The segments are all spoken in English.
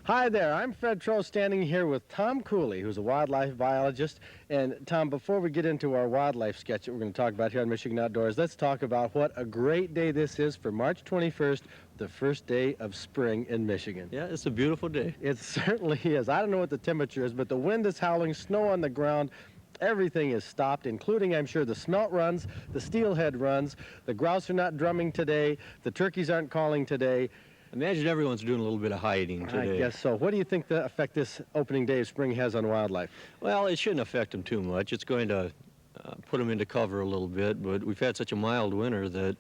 Hi there, I'm Fred Trost standing here with Tom Cooley, who's a wildlife biologist. And Tom, before we get into our wildlife sketch that we're going to talk about here on Michigan Outdoors, let's talk about what a great day this is for March 21st, the first day of spring in Michigan. Yeah, it's a beautiful day. It certainly is. I don't know what the temperature is, but the wind is howling, snow on the ground. Everything is stopped, including, I'm sure, the smelt runs, the steelhead runs. The grouse are not drumming today. The turkeys aren't calling today. Imagine everyone's doing a little bit of hiding today. I guess so. What do you think the effect this opening day of spring has on wildlife? Well, it shouldn't affect them too much. It's going to put them into cover a little bit, but we've had such a mild winter that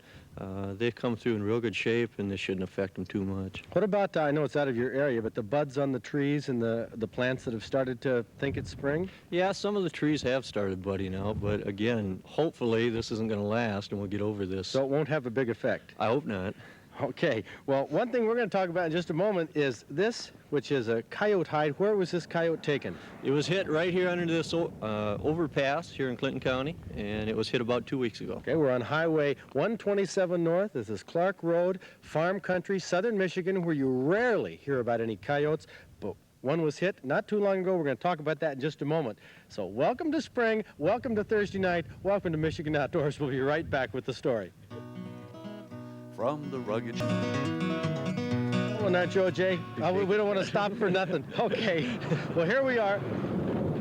they've come through in real good shape, and this shouldn't affect them too much. What about, I know it's out of your area, but the buds on the trees and the plants that have started to think it's spring? Yeah, some of the trees have started budding out, but again, hopefully this isn't going to last and we'll get over this. So it won't have a big effect? I hope not. Okay, well, one thing we're going to talk about in just a moment is this, which is a coyote hide. Where was this coyote taken? It was hit right here under this overpass here in Clinton County, and it was hit about 2 weeks ago. Okay, we're on Highway 127 North. This is Clark Road, farm country, southern Michigan, where you rarely hear about any coyotes, but one was hit not too long ago. We're going to talk about that in just a moment. So welcome to spring, welcome to Thursday night, welcome to Michigan Outdoors. We'll be right back with the story. From the rugged... Well, now, Joe J., we don't want to stop for nothing. Okay, well, here we are,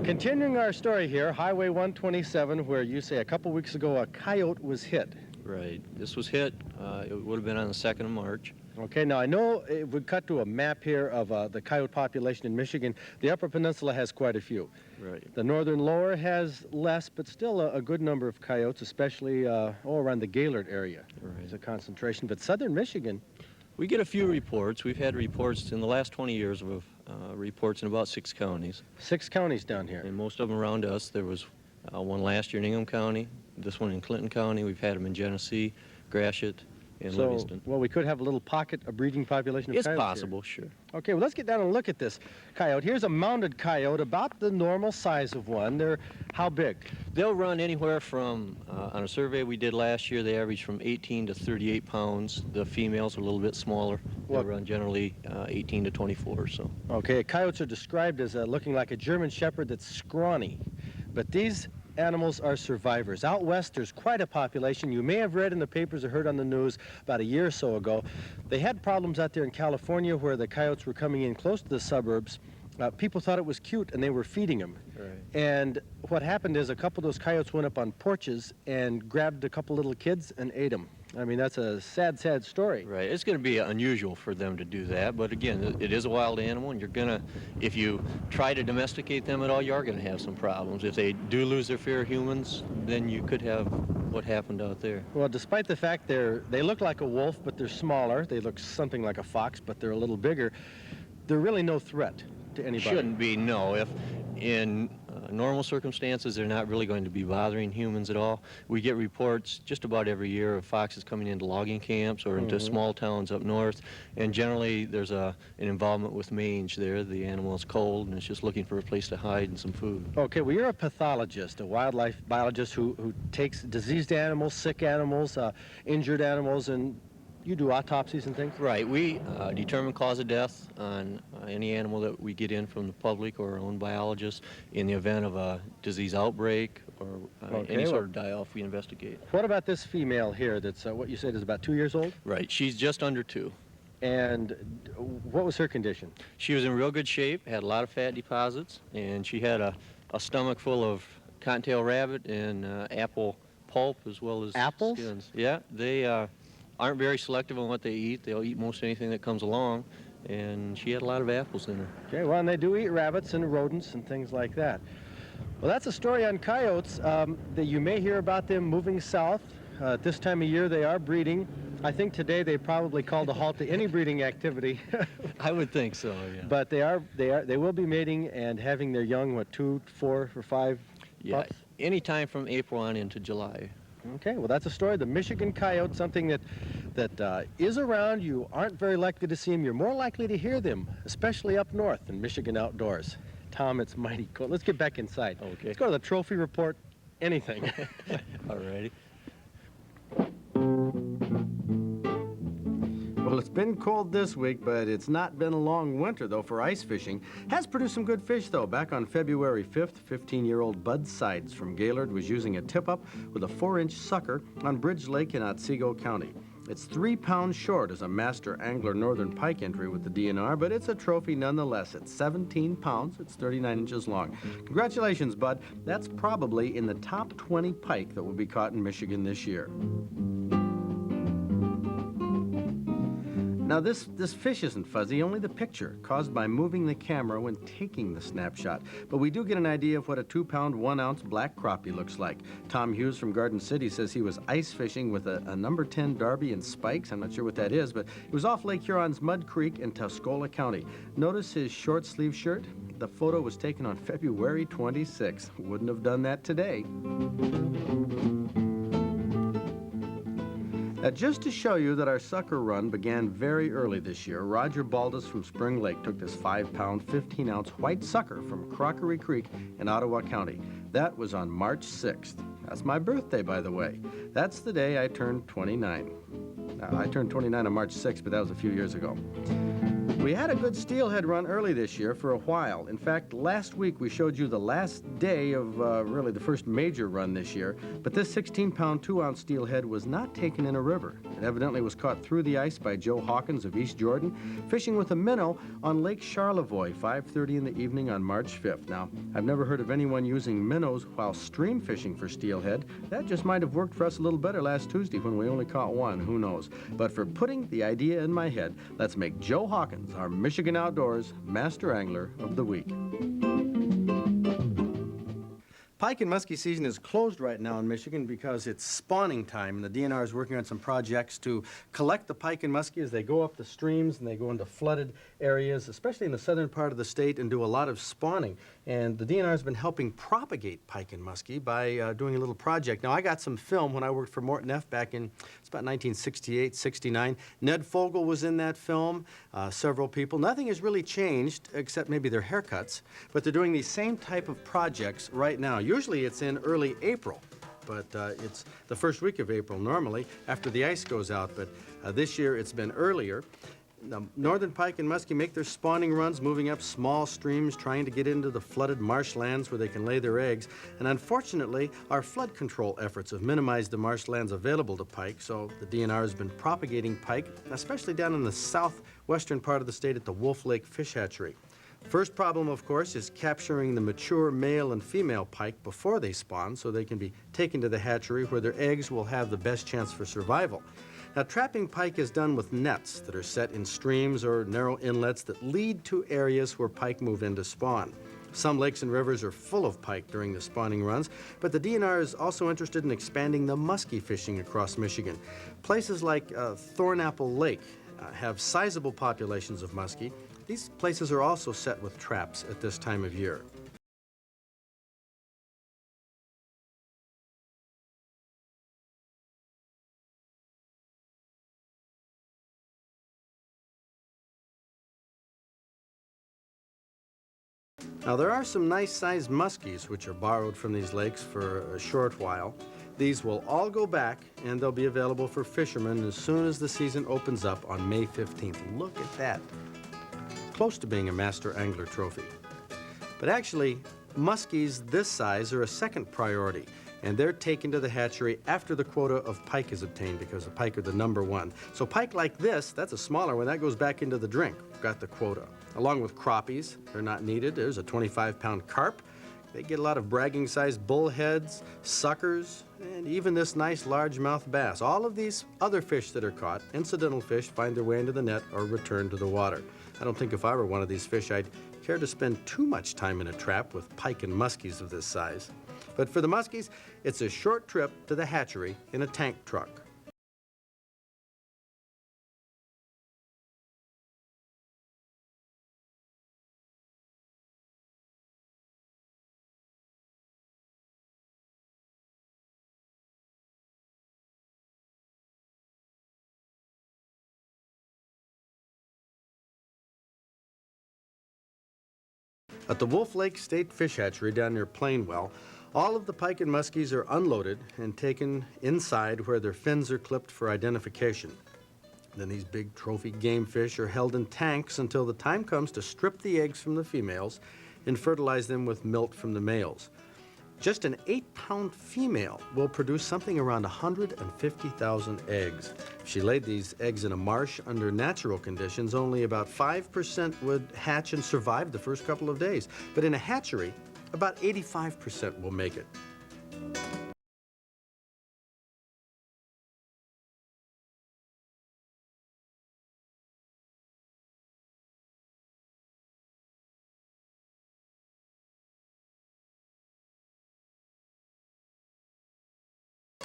continuing our story here, Highway 127, where you say a couple weeks ago a coyote was hit. Right. This was hit. It would have been on the 2nd of March. Okay, now I know if we cut to a map here of the coyote population in Michigan, the Upper Peninsula has quite a few. Right. The northern lower has less, but still a good number of coyotes, especially all around the Gaylord area. Right. There's a concentration, but southern Michigan... We get a few reports. We've had reports in the last 20 years of reports in about 6 counties. 6 counties down here. And most of them around us. There was one last year in Ingham County, this one in Clinton County. We've had them in Genesee, Gratiot, and Livingston. Well, we could have a little pocket, a breeding population of coyotes. It's possible, sure. Okay, well, let's get down and look at this coyote. Here's a mounted coyote, about the normal size of one. They're how big? They'll run anywhere from, on a survey we did last year, they averaged from 18 to 38 pounds. The females are a little bit smaller. They'll run generally 18 to 24 or so. Okay, coyotes are described as looking like a German shepherd that's scrawny. But these animals are survivors. Out west, there's quite a population. You may have read in the papers or heard on the news about a year or so ago. They had problems out there in California where the coyotes were coming in close to the suburbs. People thought it was cute, and they were feeding them. Right. And what happened is a couple of those coyotes went up on porches and grabbed a couple little kids and ate them. I mean, that's a sad, sad story. Right. It's going to be unusual for them to do that, but again, it is a wild animal, and you're going to, if you try to domesticate them at all, you are going to have some problems. If they do lose their fear of humans, then you could have what happened out there. Well, despite the fact they look like a wolf, but they're smaller. They look something like a fox, but they're a little bigger. They're really no threat to anybody. Shouldn't be, no. If in normal circumstances, they're not really going to be bothering humans at all. We get reports just about every year of foxes coming into logging camps or into small towns up north, and generally there's an involvement with mange there. The animal is cold and it's just looking for a place to hide and some food. Okay, well, you're a pathologist, a wildlife biologist who takes diseased animals, sick animals, injured animals, and you do autopsies and things? Right. We determine cause of death on any animal that we get in from the public or our own biologists in the event of a disease outbreak or any sort of die-off we investigate. What about this female here that's what you said is about 2 years old? Right. She's just under 2. And what was her condition? She was in real good shape, had a lot of fat deposits, and she had a stomach full of cottontail rabbit and apple pulp as well as apples? Skins. Yeah. They aren't very selective on what they eat. They'll eat most anything that comes along, and she had a lot of apples in her. Okay, well, and they do eat rabbits and rodents and things like that. Well, that's a story on coyotes that you may hear about them moving south. At this time of year, they are breeding. I think today they probably called a halt to any breeding activity. I would think so, yeah. But they will be mating and having their young, what, 2, 4, or 5 pups? Any time from April on into July. Okay, well, that's a story. The Michigan coyote, something that is around. You aren't very likely to see them. You're more likely to hear them, especially up north in Michigan outdoors. Tom, it's mighty cold. Let's get back inside. Okay. Let's go to the trophy report. Anything. All righty. Well, it's been cold this week, but it's not been a long winter, though, for ice fishing. Has produced some good fish, though. Back on February 5th, 15-year-old Bud Sides from Gaylord was using a tip-up with a 4-inch sucker on Bridge Lake in Otsego County. It's 3 pounds short as a master angler northern pike entry with the DNR, but it's a trophy nonetheless. It's 17 pounds. It's 39 inches long. Congratulations, Bud. That's probably in the top 20 pike that will be caught in Michigan this year. Now, this fish isn't fuzzy, only the picture, caused by moving the camera when taking the snapshot. But we do get an idea of what a 2-pound, 1-ounce black crappie looks like. Tom Hughes from Garden City says he was ice fishing with a number 10 Darby and spikes. I'm not sure what that is, but it was off Lake Huron's Mud Creek in Tuscola County. Notice his short sleeve shirt? The photo was taken on February 26th. Wouldn't have done that today. Now, just to show you that our sucker run began very early this year, Roger Baldus from Spring Lake took this 5-pound, 15-ounce white sucker from Crockery Creek in Ottawa County. That was on March 6th. That's my birthday, by the way. That's the day I turned 29. Now, I turned 29 on March 6th, but that was a few years ago. We had a good steelhead run early this year for a while. In fact, last week we showed you the last day of really the first major run this year, but this 16-pound, 2-ounce steelhead was not taken in a river. It evidently was caught through the ice by Joe Hawkins of East Jordan, fishing with a minnow on Lake Charlevoix, 5:30 in the evening on March 5th. Now, I've never heard of anyone using minnows while stream fishing for steelhead. That just might have worked for us a little better last Tuesday when we only caught one, who knows. But for putting the idea in my head, let's make Joe Hawkins our Michigan Outdoors Master Angler of the Week. Pike and muskie season is closed right now in Michigan because it's spawning time, and the DNR is working on some projects to collect the pike and muskie as they go up the streams and they go into flooded areas, especially in the southern part of the state, and do a lot of spawning. And the DNR has been helping propagate pike and muskie by doing a little project. Now, I got some film when I worked for Morton F. back in, it's about 1968, 69. Ned Fogel was in that film, several people. Nothing has really changed except maybe their haircuts, but they're doing these same type of projects right now. Usually it's in early April, but it's the first week of April normally after the ice goes out, but this year it's been earlier. Now, northern pike and muskie make their spawning runs, moving up small streams, trying to get into the flooded marshlands where they can lay their eggs. And unfortunately, our flood control efforts have minimized the marshlands available to pike, so the DNR has been propagating pike, especially down in the southwestern part of the state at the Wolf Lake Fish Hatchery. First problem, of course, is capturing the mature male and female pike before they spawn so they can be taken to the hatchery where their eggs will have the best chance for survival. Now, trapping pike is done with nets that are set in streams or narrow inlets that lead to areas where pike move in to spawn. Some lakes and rivers are full of pike during the spawning runs, but the DNR is also interested in expanding the muskie fishing across Michigan. Places like Thornapple Lake have sizable populations of muskie. These places are also set with traps at this time of year. Now, there are some nice-sized muskies which are borrowed from these lakes for a short while. These will all go back, and they'll be available for fishermen as soon as the season opens up on May 15th. Look at that. Close to being a Master Angler trophy. But actually, muskies this size are a second priority, and they're taken to the hatchery after the quota of pike is obtained because the pike are the number one. So pike like this, that's a smaller one, that goes back into the drink. Got the quota. Along with crappies, they're not needed. There's a 25-pound carp. They get a lot of bragging-sized bullheads, suckers, and even this nice largemouth bass. All of these other fish that are caught, incidental fish, find their way into the net or return to the water. I don't think if I were one of these fish, I'd care to spend too much time in a trap with pike and muskies of this size. But for the muskies, it's a short trip to the hatchery in a tank truck. At the Wolf Lake State Fish Hatchery down near Plainwell, all of the pike and muskies are unloaded and taken inside where their fins are clipped for identification. Then these big trophy game fish are held in tanks until the time comes to strip the eggs from the females and fertilize them with milk from the males. Just an 8-pound female will produce something around 150,000 eggs. If she laid these eggs in a marsh under natural conditions, only about 5% would hatch and survive the first couple of days. But in a hatchery, about 85% will make it.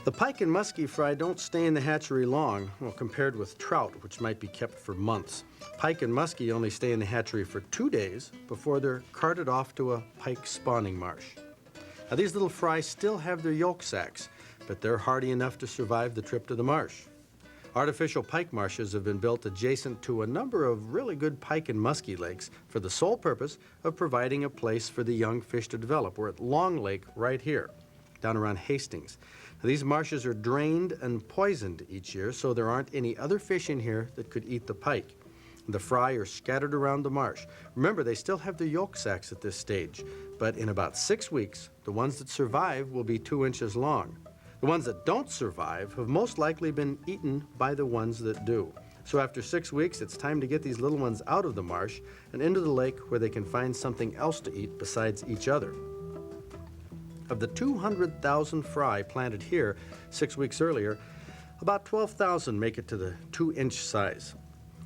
The pike and muskie fry don't stay in the hatchery long, well, compared with trout, which might be kept for months. Pike and muskie only stay in the hatchery for 2 days before they're carted off to a pike spawning marsh. Now, these little fry still have their yolk sacs, but they're hardy enough to survive the trip to the marsh. Artificial pike marshes have been built adjacent to a number of really good pike and muskie lakes for the sole purpose of providing a place for the young fish to develop. We're at Long Lake right here, down around Hastings. Now, these marshes are drained and poisoned each year, so there aren't any other fish in here that could eat the pike. The fry are scattered around the marsh. Remember, they still have their yolk sacs at this stage, but in about 6 weeks, the ones that survive will be 2 inches long. The ones that don't survive have most likely been eaten by the ones that do. So after 6 weeks, it's time to get these little ones out of the marsh and into the lake where they can find something else to eat besides each other. Of the 200,000 fry planted here 6 weeks earlier, about 12,000 make it to the 2-inch size.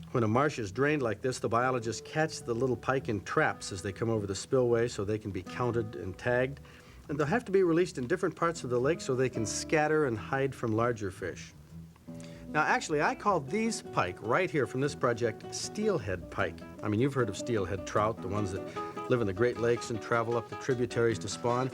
When a marsh is drained like this, the biologists catch the little pike in traps as they come over the spillway so they can be counted and tagged. And they'll have to be released in different parts of the lake so they can scatter and hide from larger fish. Now, actually, I call these pike right here from this project Steelhead pike. I mean, you've heard of steelhead trout, the ones that live in the Great Lakes and travel up the tributaries to spawn.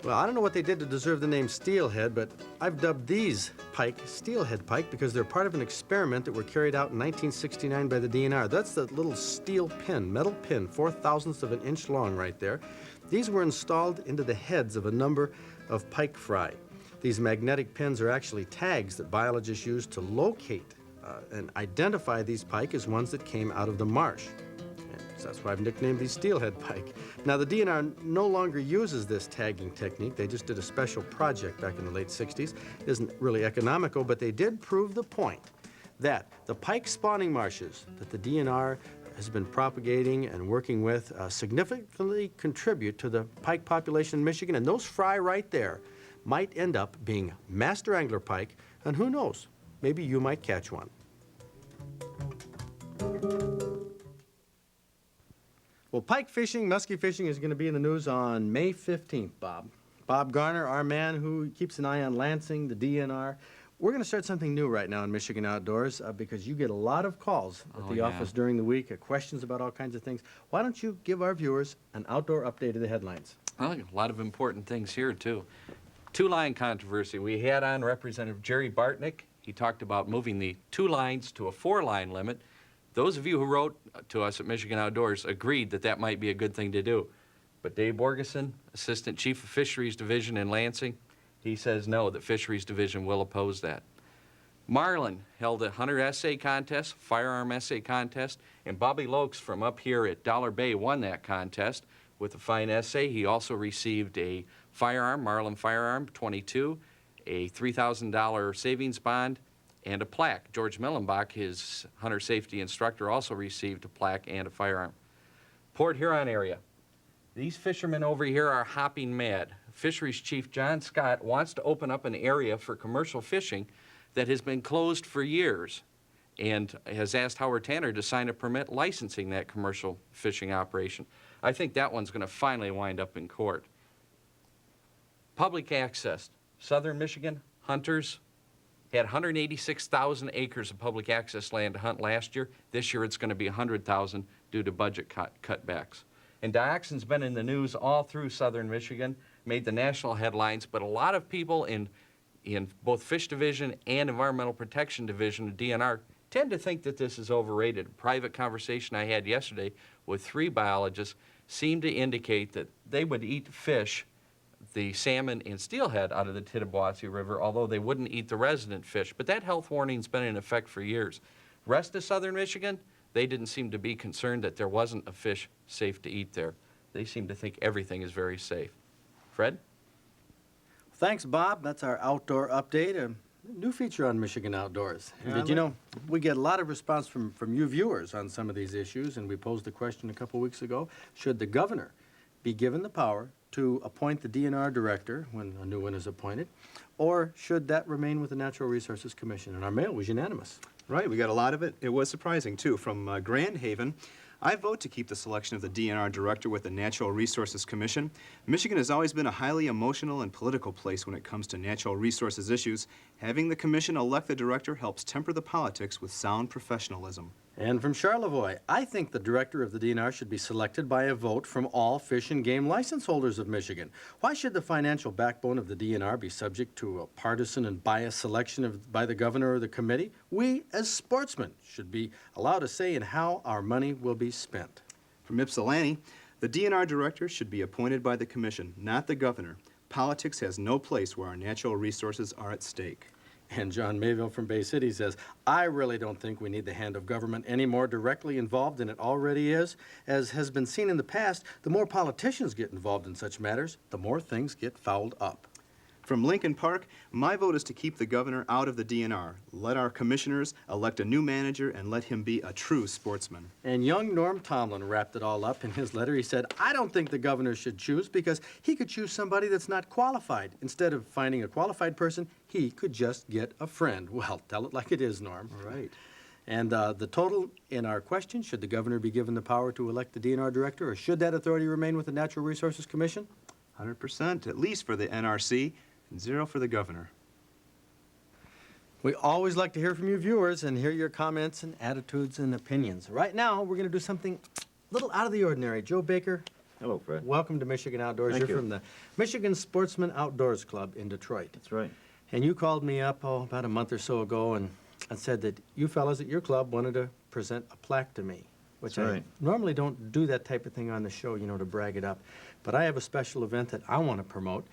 Well, I don't know what they did to deserve the name steelhead, but I've dubbed these pike steelhead pike because they're part of an experiment that were carried out in 1969 by the DNR. That's the little steel pin, metal pin, 4/1000th of an inch long right there. These were installed into the heads of a number of pike fry. These magnetic pins are actually tags that biologists use to locate and identify these pike as ones that came out of the marsh. So that's why I've nicknamed these steelhead pike. Now, the DNR no longer uses this tagging technique. They just did a special project back in the late 60s. It isn't really economical, but they did prove the point that the pike spawning marshes that the DNR has been propagating and working with significantly contribute to the pike population in Michigan, and those fry right there might end up being master angler pike, and who knows, maybe you might catch one. Well, pike fishing, muskie fishing is going to be in the news on May 15th, Bob. Bob Garner, our man who keeps an eye on Lansing, the DNR. We're going to start something new right now in Michigan Outdoors because you get a lot of calls at the office during the week, questions about all kinds of things. Why don't you give our viewers an outdoor update of the headlines? Well, a lot of important things here, too. Two-line controversy. We had on Representative Jerry Bartnick. He talked about moving the 2 lines to a 4-line limit. Those of you who wrote to us at Michigan Outdoors agreed that that might be a good thing to do. But Dave Borgeson, Assistant Chief of Fisheries Division in Lansing, he says no, the Fisheries Division will oppose that. Marlin held a hunter essay contest, firearm essay contest, and Bobby Lokes from up here at Dollar Bay won that contest with a fine essay. He also received a firearm, Marlin firearm, 22, a $3,000 savings bond, and a plaque. George Millenbach, his hunter safety instructor, also received a plaque and a firearm. Port Huron area. These fishermen over here are hopping mad. Fisheries Chief John Scott wants to open up an area for commercial fishing that has been closed for years and has asked Howard Tanner to sign a permit licensing that commercial fishing operation. I think that one's going to finally wind up in court. Public access. Southern Michigan hunters had 186,000 acres of public access land to hunt last year. This year it's going to be 100,000 due to budget cutbacks. And dioxin's been in the news all through southern Michigan, made the national headlines, but a lot of people in both Fish Division and Environmental Protection Division of DNR tend to think that this is overrated. A private conversation I had yesterday with 3 biologists seemed to indicate that they would eat fish, the salmon and steelhead, out of the Tittabawassee River, although they wouldn't eat the resident fish. But that health warning's been in effect for years. Rest of southern Michigan, they didn't seem to be concerned that there wasn't a fish safe to eat there. They seem to think everything is very safe. Fred? Thanks, Bob. That's our outdoor update. A new feature on Michigan Outdoors. And did you know, we get a lot of response from you viewers on some of these issues, and we posed the question a couple weeks ago, should the governor be given the power to appoint the DNR director when a new one is appointed, or should that remain with the Natural Resources Commission? And our mail was unanimous. Right, we got a lot of it. It was surprising, too. From Grand Haven, I vote to keep the selection of the DNR director with the Natural Resources Commission. Michigan has always been a highly emotional and political place when it comes to natural resources issues. Having the commission elect the director helps temper the politics with sound professionalism. And from Charlevoix, I think the director of the DNR should be selected by a vote from all fish and game license holders of Michigan. Why should the financial backbone of the DNR be subject to a partisan and biased selection by the governor or the committee? We, as sportsmen, should be allowed a say in how our money will be spent. From Ypsilanti, the DNR director should be appointed by the commission, not the governor. Politics has no place where our natural resources are at stake. And John Mayville from Bay City says, I really don't think we need the hand of government any more directly involved than it already is. As has been seen in the past, the more politicians get involved in such matters, the more things get fouled up. From Lincoln Park, my vote is to keep the governor out of the DNR. Let our commissioners elect a new manager and let him be a true sportsman. And young Norm Tomlin wrapped it all up in his letter. He said, I don't think the governor should choose because he could choose somebody that's not qualified. Instead of finding a qualified person, he could just get a friend. Well, tell it like it is, Norm. All right. And the total in our question, should the governor be given the power to elect the DNR director, or should that authority remain with the Natural Resources Commission? 100%, at least for the NRC, and 0 for the governor. We always like to hear from you viewers and hear your comments and attitudes and opinions. Right now, we're going to do something a little out of the ordinary. Joe Baker, Hello, Fred. welcome to Michigan Outdoors. Thank You're you. from the Michigan Sportsman Outdoors Club in Detroit. That's right. And you called me up about a month or so ago and said that you fellas at your club wanted to present a plaque to me, which That's I right. normally don't do that type of thing on the show, you know, to brag it up. But I have a special event that I want to promote.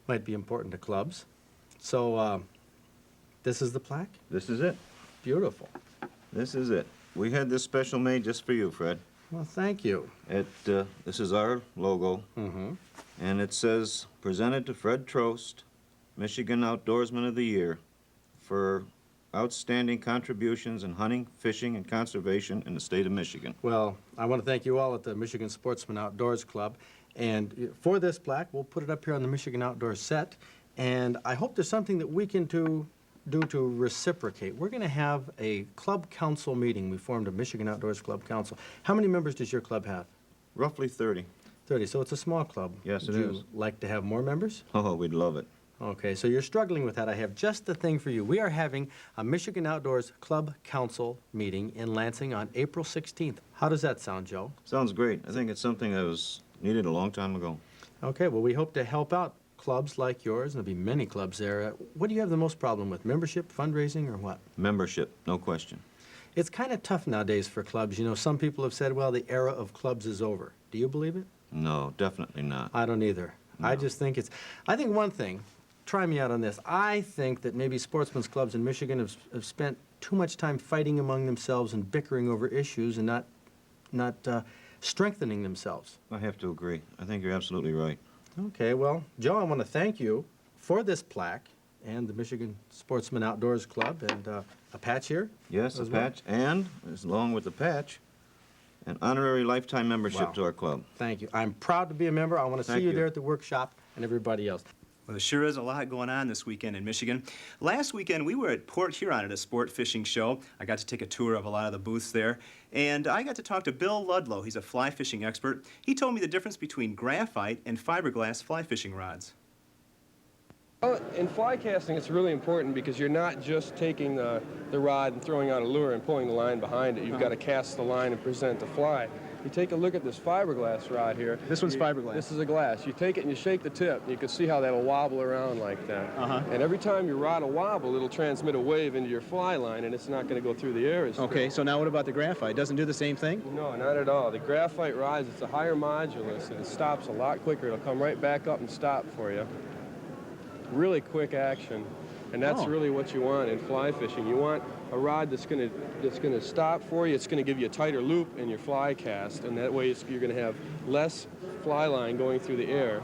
Might be important to clubs. So this is the plaque? This is it. Beautiful. This is it. We had this special made just for you, Fred. Well, thank you. This is our logo, Mm-hmm. and it says, presented to Fred Trost, Michigan Outdoorsman of the Year, for outstanding contributions in hunting, fishing, and conservation in the state of Michigan. Well, I want to thank you all at the Michigan Sportsman Outdoors Club. And for this plaque, we'll put it up here on the Michigan Outdoors set. And I hope there's something that we can do to reciprocate. We're going to have a club council meeting. We formed a Michigan Outdoors Club Council. How many members does your club have? Roughly 30. 30, so it's a small club. Yes, it Would you is. like to have more members? Oh, we'd love it. Okay, so you're struggling with that. I have just the thing for you. We are having a Michigan Outdoors Club Council meeting in Lansing on April 16th. How does that sound, Joe? Sounds great. I think it's something that was needed a long time ago. Okay, well, we hope to help out clubs like yours, and there'll be many clubs there. What do you have the most problem with, membership, fundraising, or what? Membership, no question. It's kind of tough nowadays for clubs. You know, some people have said, well, the era of clubs is over. Do you believe it? No, definitely not. I don't either. I No. just think I think one thing, try me out on this, I think that maybe sportsmen's clubs in Michigan have spent too much time fighting among themselves and bickering over issues and not strengthening themselves. I have to agree. I think you're absolutely right. Okay, well, Joe, I want to thank you for this plaque and the Michigan Sportsman Outdoors Club and a patch here. Yes, a as well. patch, and, along with the patch, an honorary lifetime membership Wow. to our club. Thank you. I'm proud to be a member. I want to see Thank you you. there at the workshop and everybody else. Well, there sure is a lot going on this weekend in Michigan. Last weekend, we were at Port Huron at a sport fishing show. I got to take a tour of a lot of the booths there, and I got to talk to Bill Ludlow. He's a fly fishing expert. He told me the difference between graphite and fiberglass fly fishing rods. Well, in fly casting, it's really important because you're not just taking the rod and throwing out a lure and pulling the line behind it. You've got to cast the line and present the fly. You take a look at this fiberglass rod here. This one's fiberglass. This is a glass. You take it and you shake the tip. And you can see how that'll wobble around like that. And every time your rod will wobble, it'll transmit a wave into your fly line, and it's not going to go through the air as Okay, so now what about the graphite? Doesn't do the same thing? No, not at all. The graphite rods, it's a higher modulus, and it stops a lot quicker. It'll come right back up and stop for you. Really quick action. And that's Oh. really what you want in fly fishing. You want a rod that's gonna stop for you. It's gonna give you a tighter loop in your fly cast, and that way you're gonna have less fly line going through the air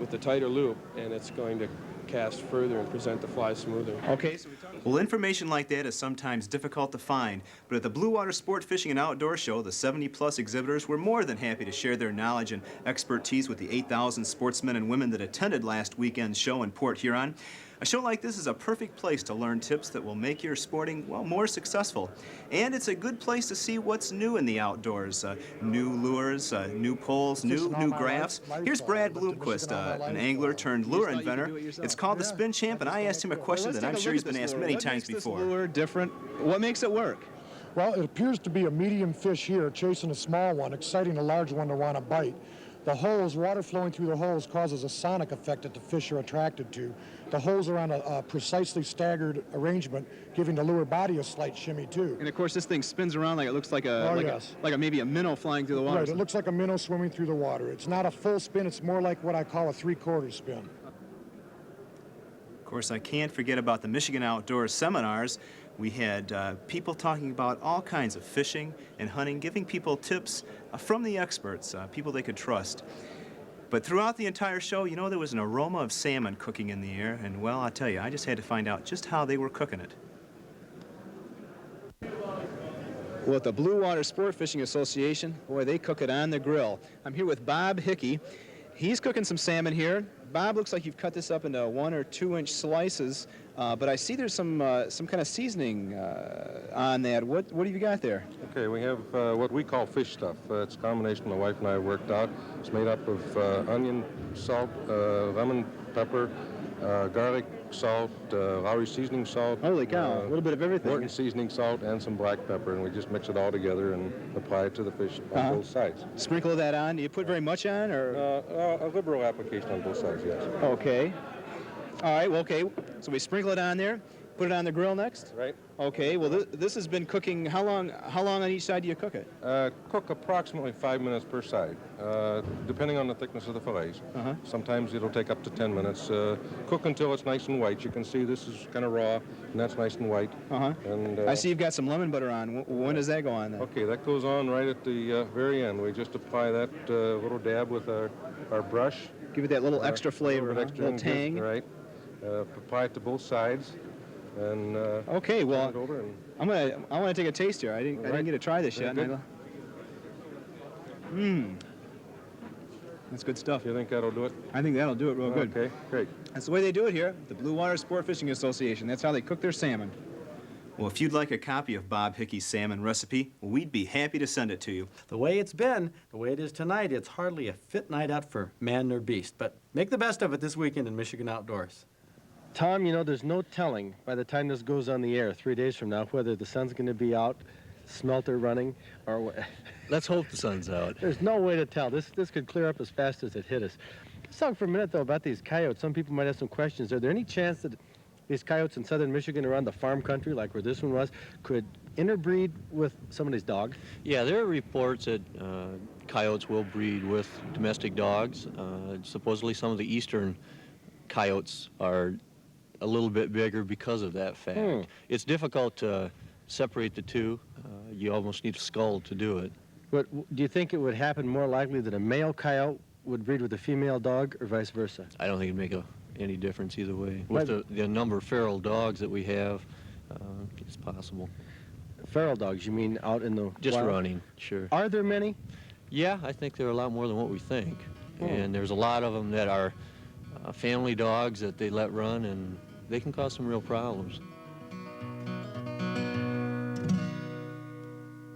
with the tighter loop, and it's going to cast further and present the fly smoother. Okay, so we talked. Well, information like that is sometimes difficult to find, but at the Blue Water Sport Fishing and Outdoor Show, the 70-plus exhibitors were more than happy to share their knowledge and expertise with the 8,000 sportsmen and women that attended last weekend's show in Port Huron. A show like this is a perfect place to learn tips that will make your sporting, well, more successful. And it's a good place to see what's new in the outdoors. New lures, new poles, new graphs. Here's Brad Bloomquist, an angler turned lure inventor. It's called the Spin Champ, and I asked him a question that I'm sure he's been asked many times before. What makes this lure different? What makes it work? Well, it appears to be a medium fish here chasing a small one, exciting a large one to want to bite. The holes, water flowing through the holes causes a sonic effect that the fish are attracted to. The holes are on a precisely staggered arrangement, giving the lure body a slight shimmy too. And of course, this thing spins around like it looks like a, yes. maybe a minnow flying through the water. Right, it looks like a minnow swimming through the water. It's not a full spin, it's more like what I call a three-quarter spin. Of course, I can't forget about the Michigan Outdoors seminars. We had people talking about all kinds of fishing and hunting, giving people tips from the experts, people they could trust. But throughout the entire show, you know, there was an aroma of salmon cooking in the air, and well, I'll tell you, I just had to find out just how they were cooking it. Well, at the Blue Water Sport Fishing Association, boy, they cook it on the grill. I'm here with Bob Hickey. He's cooking some salmon here. Bob, looks like you've cut this up into 1 or 2 inch slices, but I see there's some kind of seasoning on that. What have you got there? Okay, we have what we call fish stuff. It's a combination my wife and I worked out. It's made up of onion, salt, lemon, pepper, garlic, salt, Lowry seasoning salt. Holy cow, a little bit of everything. Morton seasoning salt and some black pepper, and we just mix it all together and apply it to the fish on both sides. Sprinkle that on. Do you put very much on, or? A liberal application on both sides, yes. Okay. All right, well, okay. So we sprinkle it on there, put it on the grill next? Right. Okay, well, this has been cooking, how long on each side do you cook it? Cook approximately 5 minutes per side, depending on the thickness of the fillets. Sometimes it'll take up to 10 minutes. Cook until it's nice and white. You can see this is kind of raw, and that's nice and white. And I see you've got some lemon butter on. When does that go on then? Okay, that goes on right at the very end. We just apply that little dab with our brush. Give it that little extra flavor, a a little tang. Right. Apply it to both sides. And okay, well, turn it over and I want to take a taste here. I didn't get to try this yet. That's good stuff. You think that'll do it? I think that'll do it real good. Okay, great. That's the way they do it here, the Blue Water Sport Fishing Association. That's how they cook their salmon. Well, if you'd like a copy of Bob Hickey's salmon recipe, we'd be happy to send it to you. The way it's been, the way it is tonight, it's hardly a fit night out for man nor beast. But make the best of it this weekend in Michigan Outdoors. Tom, you know, there's no telling by the time this goes on the air 3 days from now whether the sun's going to be out, smelter running, or what. Let's hope the sun's out. There's no way to tell. This could clear up as fast as it hit us. Let's talk for a minute, though, about these coyotes. Some people might have some questions. Are there any chance that these coyotes in southern Michigan around the farm country, like where this one was, could interbreed with somebody's dog? Yeah, there are reports that coyotes will breed with domestic dogs. Supposedly some of the eastern coyotes are a little bit bigger because of that fact. It's difficult to separate the two. You almost need a skull to do it. But do you think it would happen more likely that a male coyote would breed with a female dog or vice versa? I don't think it'd make any difference either way. With the number of feral dogs that we have, it's possible. Feral dogs, you mean out in the Just wild? running, sure. Are there many? Yeah, I think there are a lot more than what we think. And there's a lot of them that are family dogs that they let run, and they can cause some real problems.